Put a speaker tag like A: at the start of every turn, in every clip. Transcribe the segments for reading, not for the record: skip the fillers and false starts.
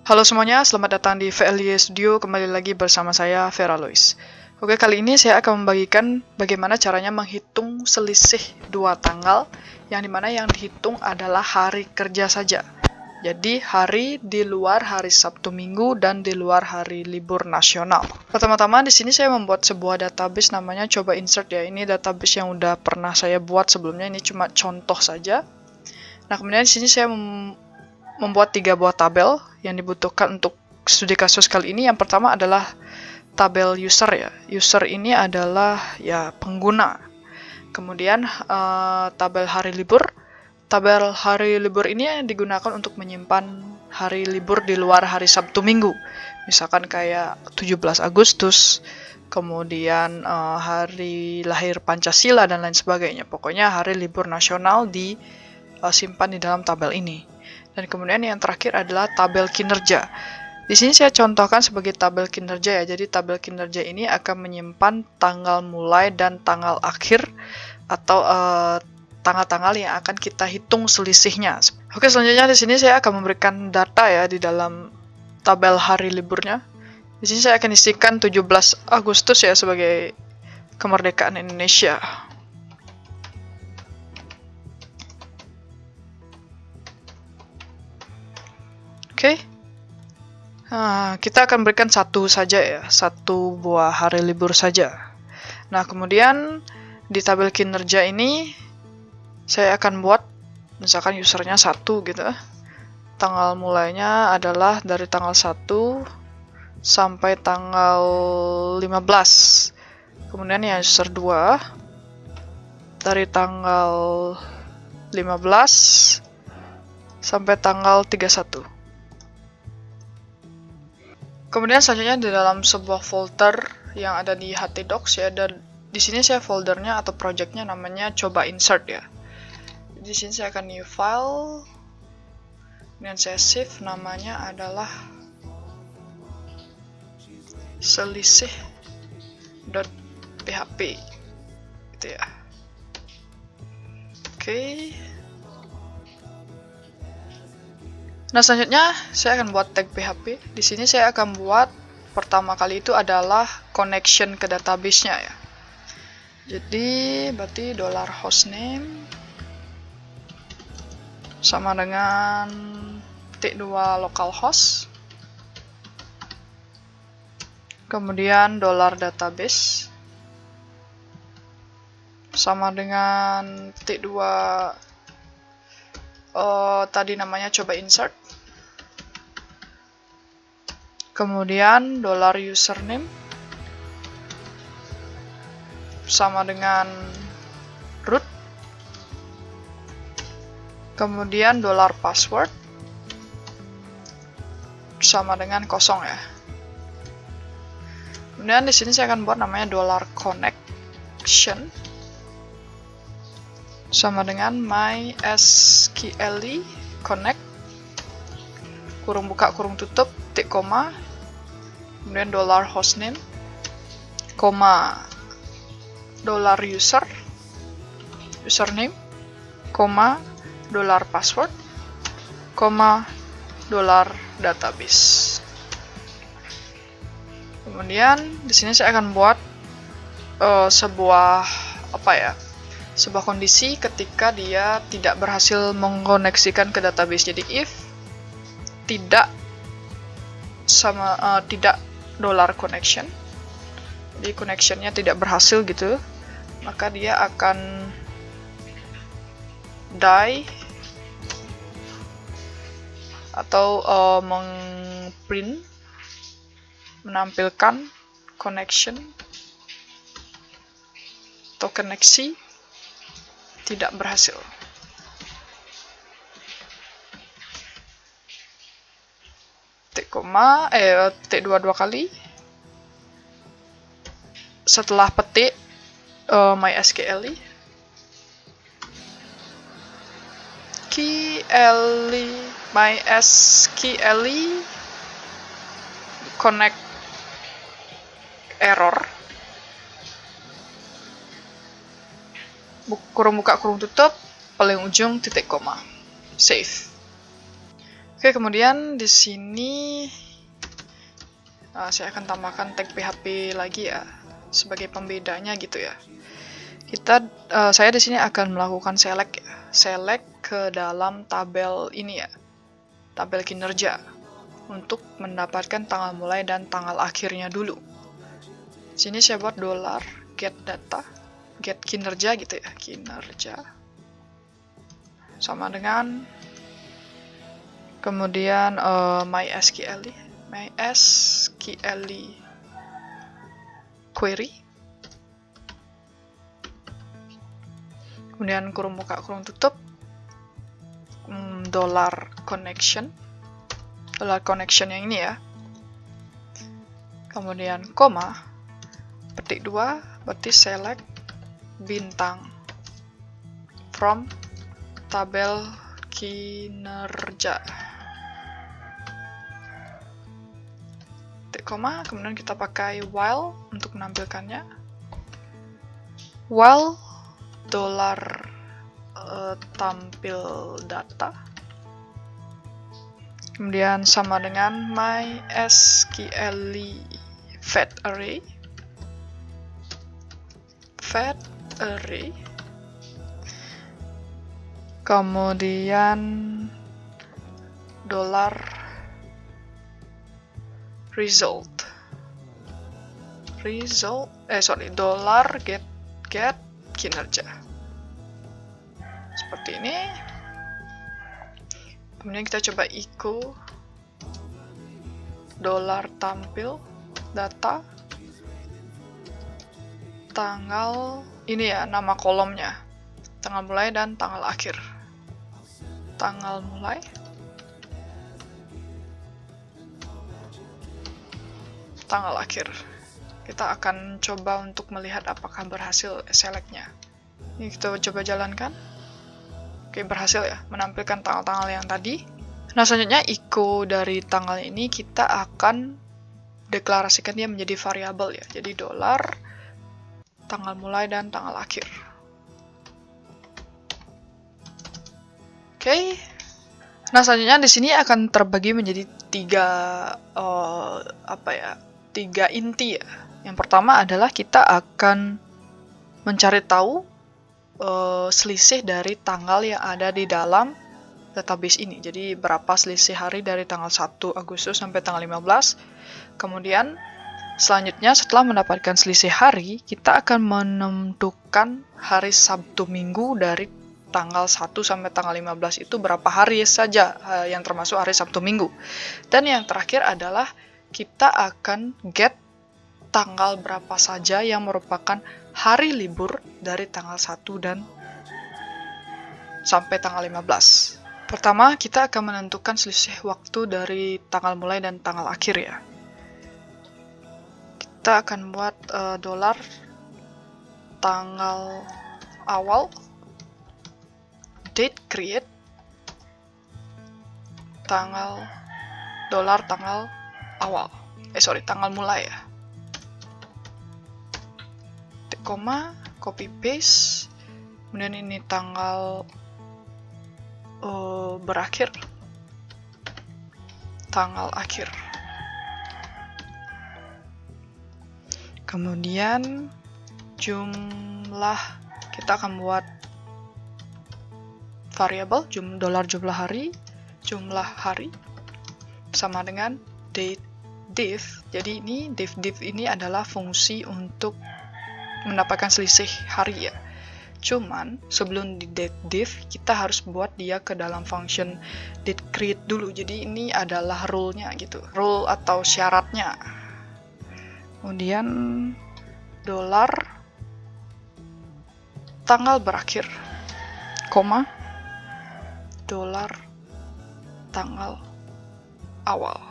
A: Halo semuanya, selamat datang di VLY Studio. Kembali lagi bersama saya, Vera Lois. Oke, kali ini saya akan membagikan bagaimana caranya menghitung selisih dua tanggal, yang dimana yang dihitung adalah hari kerja saja. Jadi hari di luar hari Sabtu Minggu dan di luar hari libur nasional. Pertama-tama di sini saya membuat sebuah database namanya coba insert ya. Ini database yang udah pernah saya buat sebelumnya, ini cuma contoh saja. Nah, kemudian di sini saya membuat 3 buah tabel yang dibutuhkan untuk studi kasus kali ini. Yang pertama adalah tabel user ya. User ini adalah ya pengguna. Kemudian tabel hari libur. Tabel hari libur ini digunakan untuk menyimpan hari libur di luar hari Sabtu Minggu. Misalkan kayak 17 Agustus, kemudian hari lahir Pancasila dan lain sebagainya. Pokoknya hari libur nasional disimpan di dalam tabel ini. Dan kemudian yang terakhir adalah tabel kinerja. Di sini saya contohkan sebagai tabel kinerja ya. Jadi tabel kinerja ini akan menyimpan tanggal mulai dan tanggal akhir atau tanggal-tanggal yang akan kita hitung selisihnya. Oke, selanjutnya di sini saya akan memberikan data ya di dalam tabel hari liburnya. Di sini saya akan isikan 17 Agustus ya sebagai kemerdekaan Indonesia. Oke. Nah, kita akan berikan satu saja ya, satu buah hari libur saja. Nah, kemudian di tabel kinerja ini saya akan buat misalkan usernya 1 gitu. Tanggal mulainya adalah dari tanggal 1 sampai tanggal 15. Kemudian ya user 2 dari tanggal 15 sampai tanggal 31. Kemudian selanjutnya di dalam sebuah folder yang ada di htdocs ya, dan di sini saya foldernya atau projectnya namanya coba insert ya. Di sini saya akan new file, dan saya save, namanya adalah selisih.php gitu ya. Oke. Nah, selanjutnya saya akan buat tag PHP. Di sini saya akan buat pertama kali itu adalah connection ke database-nya ya. Jadi berarti $hostname sama dengan -2 localhost. Kemudian $database sama dengan -2 tadi namanya coba insert. Kemudian $username sama dengan root. Kemudian $password sama dengan kosong ya. Kemudian di sini saya akan buat namanya $connection sama dengan mysql connect kurung buka kurung tutup titik koma, kemudian $hostname koma $username koma $password koma $database. Kemudian di sini saya akan buat sebuah kondisi ketika dia tidak berhasil mengkoneksikan ke database. Jadi if tidak $connection, jadi connectionnya tidak berhasil gitu, maka dia akan die atau menampilkan connection atau koneksi tidak berhasil. Titik koma, titik 2 kali. Setelah petik mysql connect error kurung buka kurung tutup paling ujung titik koma, save. Oke, kemudian di sini saya akan tambahkan tag PHP lagi ya sebagai pembedanya gitu ya. Saya di sini akan melakukan select ya. Select ke dalam tabel ini ya, tabel kinerja, untuk mendapatkan tanggal mulai dan tanggal akhirnya dulu. Sini saya buat $get data, get kinerja gitu ya, kinerja sama dengan kemudian MySQL query, kemudian kurung buka kurung tutup, $connection yang ini ya, kemudian koma, petik 2, berarti select bintang from tabel kinerja, titik koma, kemudian kita pakai while untuk menampilkannya, while $tampil data, kemudian sama dengan MySQL fat array, kemudian $get kinerja seperti ini. Kemudian kita coba echo $tampil data tanggal ini ya, nama kolomnya, tanggal mulai dan tanggal akhir. Tanggal mulai, tanggal akhir. Kita akan coba untuk melihat apakah berhasil selectnya. Ini kita coba jalankan. Oke, berhasil ya, menampilkan tanggal-tanggal yang tadi. Nah, selanjutnya echo dari tanggal ini kita akan deklarasikan dia menjadi variabel ya. Jadi tanggal mulai dan tanggal akhir. Oke. Nah, selanjutnya di sini akan terbagi menjadi tiga inti ya. Yang pertama adalah kita akan mencari tahu selisih dari tanggal yang ada di dalam database ini. Jadi berapa selisih hari dari tanggal 1 Agustus sampai tanggal 15. Kemudian selanjutnya setelah mendapatkan selisih hari, kita akan menentukan hari Sabtu Minggu dari tanggal 1 sampai tanggal 15 itu berapa hari saja yang termasuk hari Sabtu Minggu. Dan yang terakhir adalah kita akan get tanggal berapa saja yang merupakan hari libur dari tanggal 1 dan sampai tanggal 15. Pertama, kita akan menentukan selisih waktu dari tanggal mulai dan tanggal akhir ya. Kita akan buat tanggal awal, date create, tanggal awal. Tanggal mulai ya. Koma, copy paste, kemudian ini tanggal berakhir, tanggal akhir, kemudian jumlah, kita akan buat variabel jumlah hari, sama dengan date div. Jadi ini div ini adalah fungsi untuk mendapatkan selisih hari ya. Cuman sebelum di date div kita harus buat dia ke dalam function date create dulu. Jadi ini adalah rule-nya gitu. Rule atau syaratnya. Kemudian tanggal berakhir, koma, tanggal awal,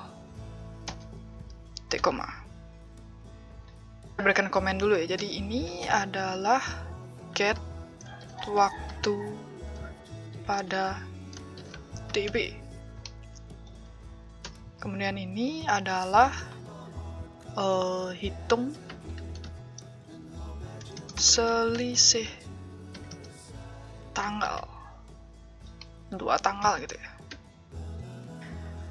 A: titik koma. Berikan komen dulu ya. Jadi ini adalah get waktu pada DB. Kemudian ini adalah hitung selisih tanggal, 2 tanggal gitu ya.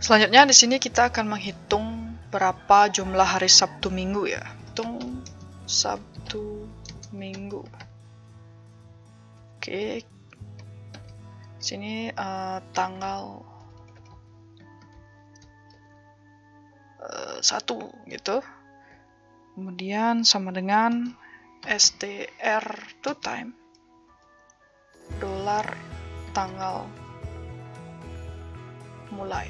A: Selanjutnya di sini kita akan menghitung berapa jumlah hari Sabtu Minggu ya. Hitung Sabtu Minggu. Oke. Sini tanggal 1 gitu. Kemudian sama dengan str2time dolar tanggal mulai.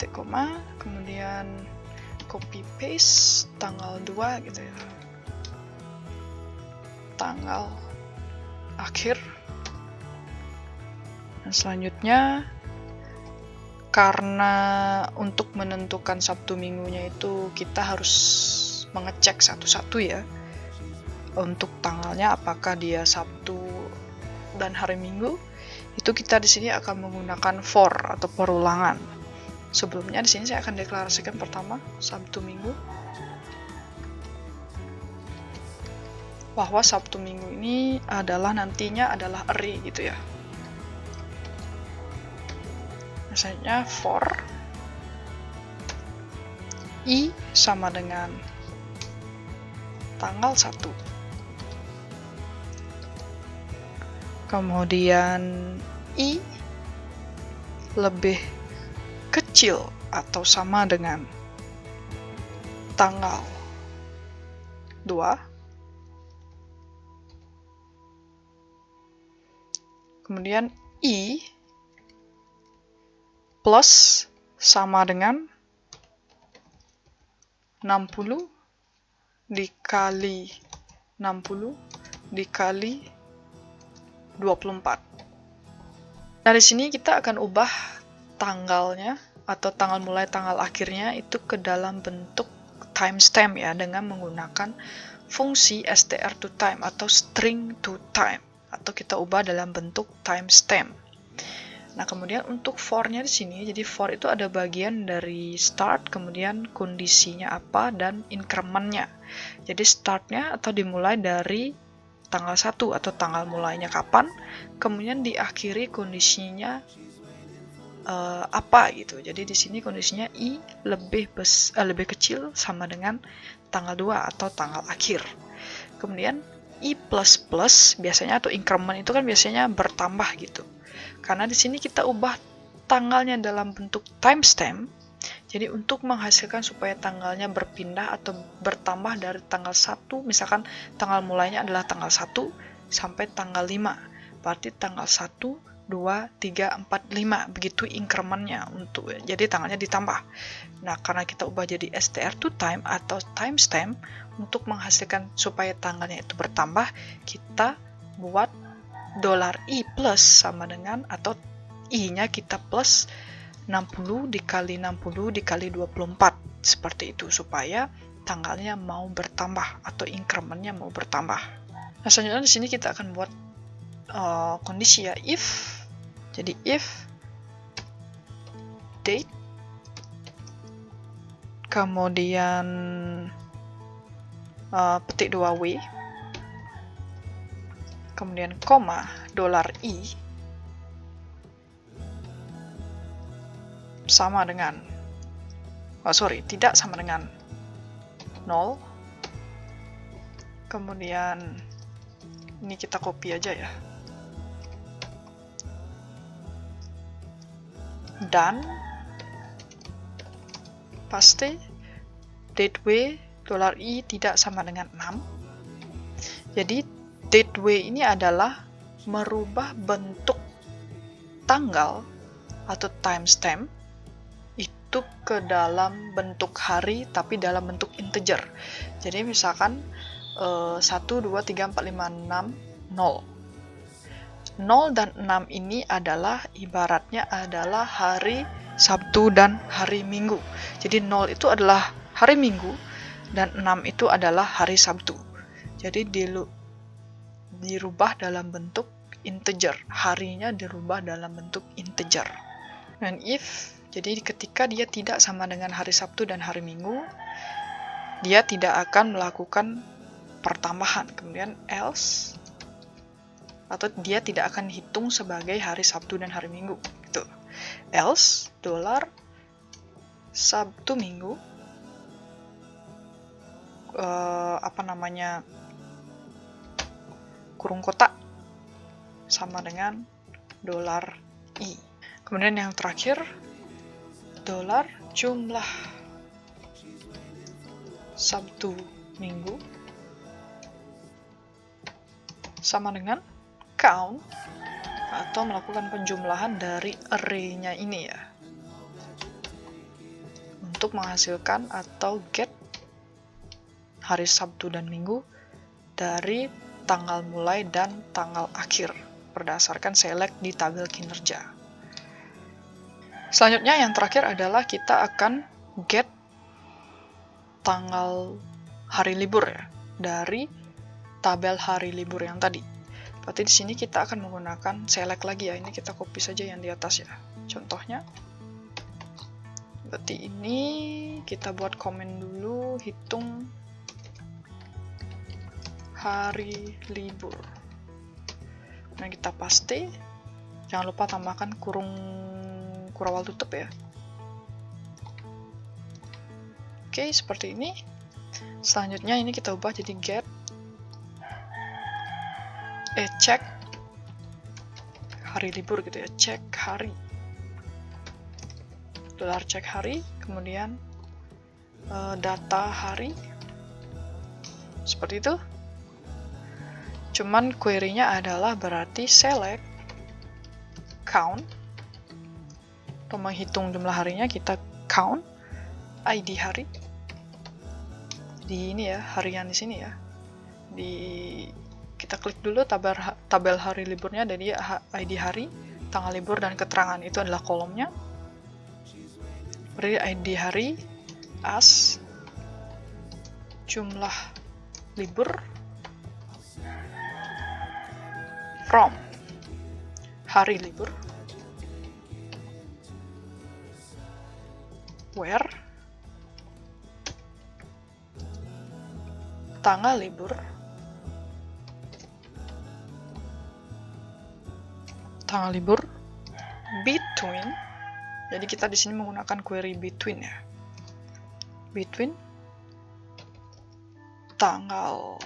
A: Titik koma, kemudian copy paste tanggal 2 gitu ya. Tanggal akhir. Dan selanjutnya, karena untuk menentukan Sabtu Minggunya itu kita harus mengecek satu-satu ya, untuk tanggalnya apakah dia Sabtu dan hari Minggu, itu kita di sini akan menggunakan for atau perulangan. Sebelumnya di sini saya akan deklarasikan pertama Sabtu Minggu, bahwa Sabtu Minggu ini adalah nantinya adalah array gitu ya. Misalnya for i sama dengan tanggal 1. Kemudian i lebih kecil atau sama dengan tanggal 2. Kemudian i plus sama dengan 60 dikali 60 dikali 24. Nah, di sini kita akan ubah tanggalnya atau tanggal mulai tanggal akhirnya itu ke dalam bentuk timestamp ya, dengan menggunakan fungsi str2time atau string to time, atau kita ubah dalam bentuk timestamp. Nah, kemudian untuk for-nya di sini, jadi for itu ada bagian dari start, kemudian kondisinya apa, dan increment-nya. Jadi start-nya atau dimulai dari tanggal 1 atau tanggal mulainya kapan, kemudian diakhiri kondisinya apa gitu. Jadi di sini kondisinya i lebih kecil sama dengan tanggal 2 atau tanggal akhir. Kemudian i++ biasanya atau increment itu kan biasanya bertambah gitu. Karena di sini kita ubah tanggalnya dalam bentuk timestamp, jadi untuk menghasilkan supaya tanggalnya berpindah atau bertambah dari tanggal 1, misalkan tanggal mulainya adalah tanggal 1 sampai tanggal 5. Berarti tanggal 1, 2, 3, 4, 5, begitu increment-nya untuk jadi tanggalnya ditambah. Nah, karena kita ubah jadi str2time atau timestamp untuk menghasilkan supaya tanggalnya itu bertambah, kita buat $i plus sama dengan, atau i-nya kita plus 60 dikali 60 dikali 24, seperti itu, supaya tanggalnya mau bertambah atau increment-nya mau bertambah. Nah, selanjutnya di sini kita akan buat kondisi ya, if. Jadi if date, kemudian petik 2w, kemudian koma $i sama dengan tidak sama dengan 0. Kemudian ini kita copy aja ya, dan paste datew $i tidak sama dengan 6. Jadi datew ini adalah merubah bentuk tanggal atau timestamp itu ke dalam bentuk hari, tapi dalam bentuk integer. Jadi misalkan 1, 2, 3, 4, 5, 6, 0. 0 dan 6 ini adalah ibaratnya adalah hari Sabtu dan hari Minggu. Jadi 0 itu adalah hari Minggu dan 6 itu adalah hari Sabtu. Jadi dirubah dalam bentuk integer, harinya dirubah dalam bentuk integer. Dan if, jadi ketika dia tidak sama dengan hari Sabtu dan hari Minggu, dia tidak akan melakukan pertambahan. Kemudian else, atau dia tidak akan hitung sebagai hari Sabtu dan hari Minggu gitu. else dolar Sabtu Minggu kurung kotak sama dengan dolar I. Kemudian yang terakhir dolar jumlah Sabtu Minggu sama dengan count atau melakukan penjumlahan dari array-nya ini ya, untuk menghasilkan atau get hari Sabtu dan Minggu dari tanggal mulai dan tanggal akhir berdasarkan select di tabel kinerja. Selanjutnya yang terakhir adalah kita akan get tanggal hari libur ya dari tabel hari libur yang tadi. Berarti di sini kita akan menggunakan select lagi ya. Ini kita copy saja yang di atas ya. Contohnya. Berarti ini kita buat komen dulu, hitung hari libur. Kemudian kita paste. Jangan lupa tambahkan kurung kurawal tutup ya. Oke, seperti ini. Selanjutnya ini kita ubah jadi get check hari libur gitu ya, cek hari, dolar cek hari, kemudian data hari, seperti itu. Cuman query-nya adalah berarti select count, untuk menghitung jumlah harinya kita count ID hari di ini ya, harian di sini ya, kita klik dulu tabel hari liburnya, dari ID hari, tanggal libur, dan keterangan itu adalah kolomnya. Beri ID hari as jumlah libur from hari libur where tanggal libur between. Jadi kita di sini menggunakan query between ya. Between tanggal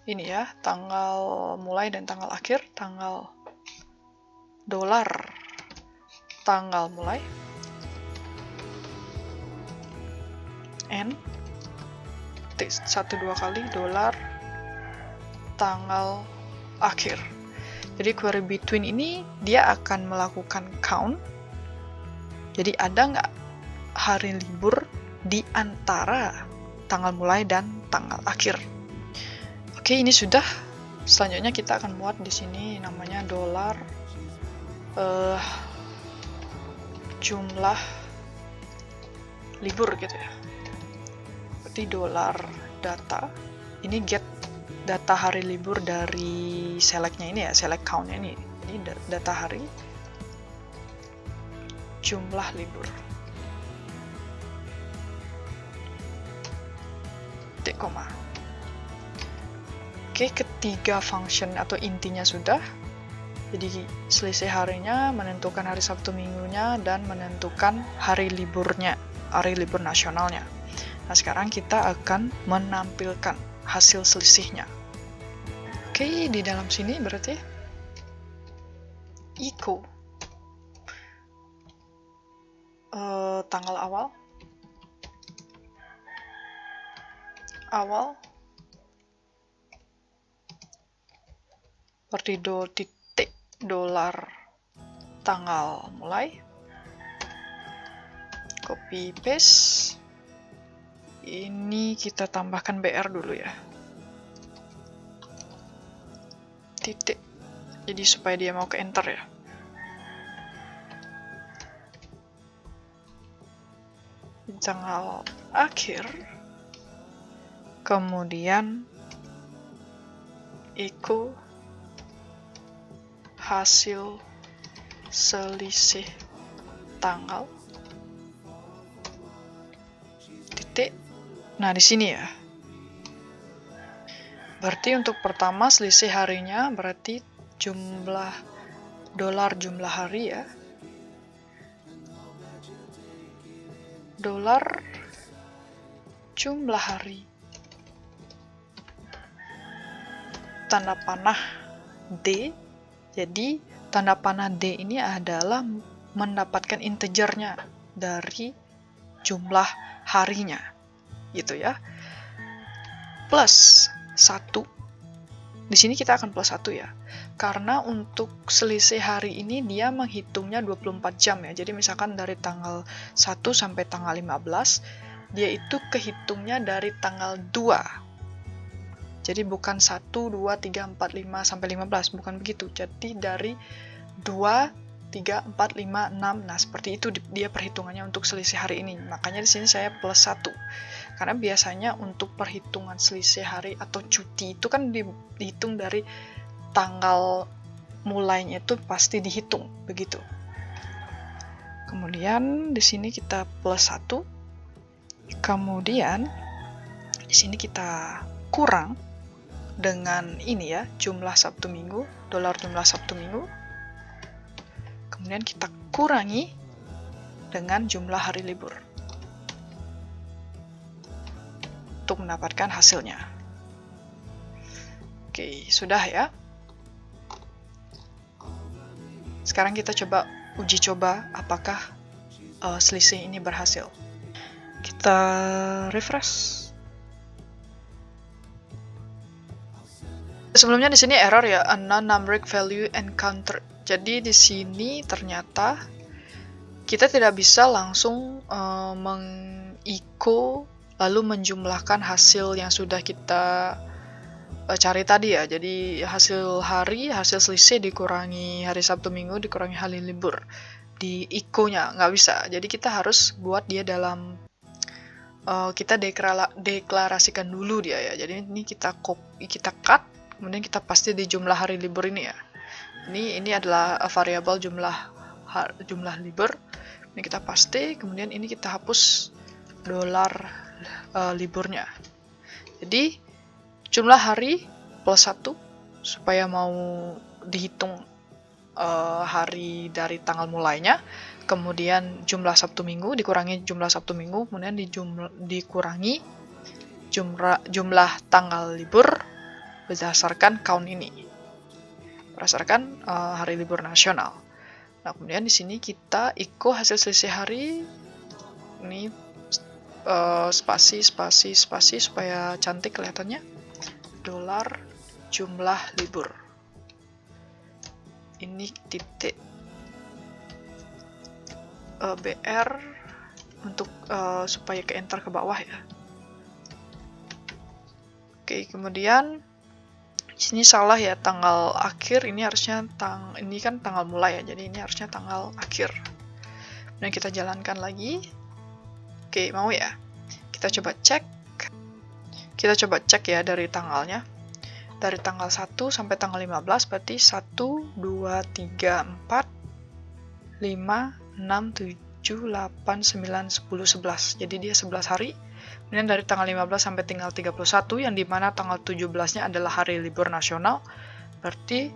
A: ini ya, tanggal mulai dan tanggal akhir, tanggal dolar tanggal mulai and 1-2 kali dolar tanggal akhir. Jadi query between ini dia akan melakukan count. Jadi ada nggak hari libur di antara tanggal mulai dan tanggal akhir. Oke, ini sudah. Selanjutnya kita akan buat di sini namanya dolar jumlah libur gitu ya. Berarti dolar data. Ini get data hari libur dari select-nya ini ya, select count-nya ini. Ini data hari jumlah libur. Titik koma. Oke, ketiga function atau intinya sudah. Jadi selisih harinya, menentukan hari Sabtu Minggunya, dan menentukan hari liburnya, hari libur nasionalnya. Nah, sekarang kita akan menampilkan hasil selisihnya. Oke, di dalam sini berarti echo tanggal awal berarti titik dolar tanggal mulai, copy paste, ini kita tambahkan BR dulu ya, titik, jadi supaya dia mau ke enter ya. Tanggal akhir, kemudian echo hasil selisih tanggal, titik. Nah, di sini ya. Berarti untuk pertama selisih harinya berarti jumlah dolar jumlah hari ya. Dolar jumlah hari. Tanda panah D. Jadi tanda panah D ini adalah mendapatkan integernya dari jumlah harinya. Gitu ya. Plus 1. Di sini kita akan plus 1 ya. Karena untuk selisih hari ini dia menghitungnya 24 jam ya. Jadi misalkan dari tanggal 1 sampai tanggal 15, dia itu kehitungnya dari tanggal 2. Jadi bukan 1, 2, 3, 4, 5 sampai 15, bukan begitu. Jadi dari 2, 3, 4, 5, 6. Nah, seperti itu dia perhitungannya untuk selisih hari ini. Makanya di sini saya plus 1. Karena biasanya untuk perhitungan selisih hari atau cuti itu kan dihitung dari tanggal mulainya itu pasti dihitung, begitu. Kemudian di sini kita plus 1. Kemudian di sini kita kurang dengan ini ya, jumlah Sabtu Minggu, dolar jumlah Sabtu Minggu. Kemudian kita kurangi dengan jumlah hari libur untuk mendapatkan hasilnya. Oke, sudah ya. Sekarang kita coba uji coba apakah selisih ini berhasil. Kita refresh. Sebelumnya di sini error ya, unknown numeric value encountered. Jadi di sini ternyata kita tidak bisa langsung meng-echo lalu menjumlahkan hasil yang sudah kita cari tadi ya. Jadi hasil selisih dikurangi hari Sabtu Minggu dikurangi hari libur. Di echo-nya nggak bisa. Jadi kita harus buat dia dalam kita deklarasikan dulu dia ya. Jadi ini kita copy, kita cut, kemudian kita paste di jumlah hari libur ini ya. Ini adalah variabel jumlah libur. Ini kita paste, kemudian ini kita hapus dolar liburnya. Jadi jumlah hari plus 1 supaya mau dihitung hari dari tanggal mulainya. Kemudian jumlah Sabtu Minggu dikurangi jumlah Sabtu Minggu, kemudian dikurangi jumlah tanggal libur berdasarkan count ini, berdasarkan hari libur nasional. Nah, kemudian di sini kita echo hasil selisih hari ini spasi supaya cantik kelihatannya. Dolar jumlah libur. Ini titik BR untuk supaya ke enter ke bawah ya. Oke, kemudian di sini salah ya, tanggal akhir ini harusnya ini kan tanggal mulai ya, jadi ini harusnya tanggal akhir. Dan kita jalankan lagi. Oke, mau ya? Kita coba cek. Kita coba cek ya dari tanggalnya. Dari tanggal 1 sampai tanggal 15 berarti 1, 2, 3, 4, 5, 6, 7, 8, 9, 10, 11. Jadi dia 11 hari. Kemudian dari tanggal 15 sampai tanggal 31, yang dimana tanggal 17-nya adalah hari libur nasional. Berarti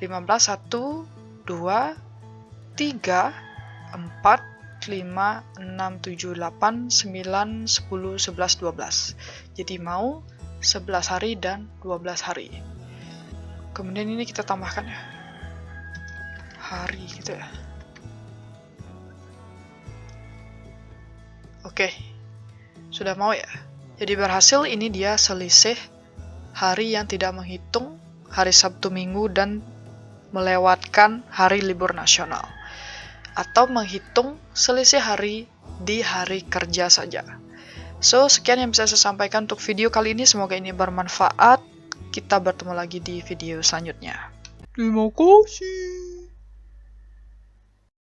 A: 15, 1, 2, 3, 4, 5, 6, 7, 8, 9, 10, 11, 12. Jadi mau 11 hari dan 12 hari. Kemudian ini kita tambahkan ya. Hari gitu ya. Oke. Sudah mau ya? Jadi berhasil, ini dia selisih hari yang tidak menghitung hari Sabtu Minggu dan melewatkan hari libur nasional. Atau menghitung selisih hari di hari kerja saja. So, sekian yang bisa saya sampaikan untuk video kali ini. Semoga ini bermanfaat. Kita bertemu lagi di video selanjutnya. Terima kasih.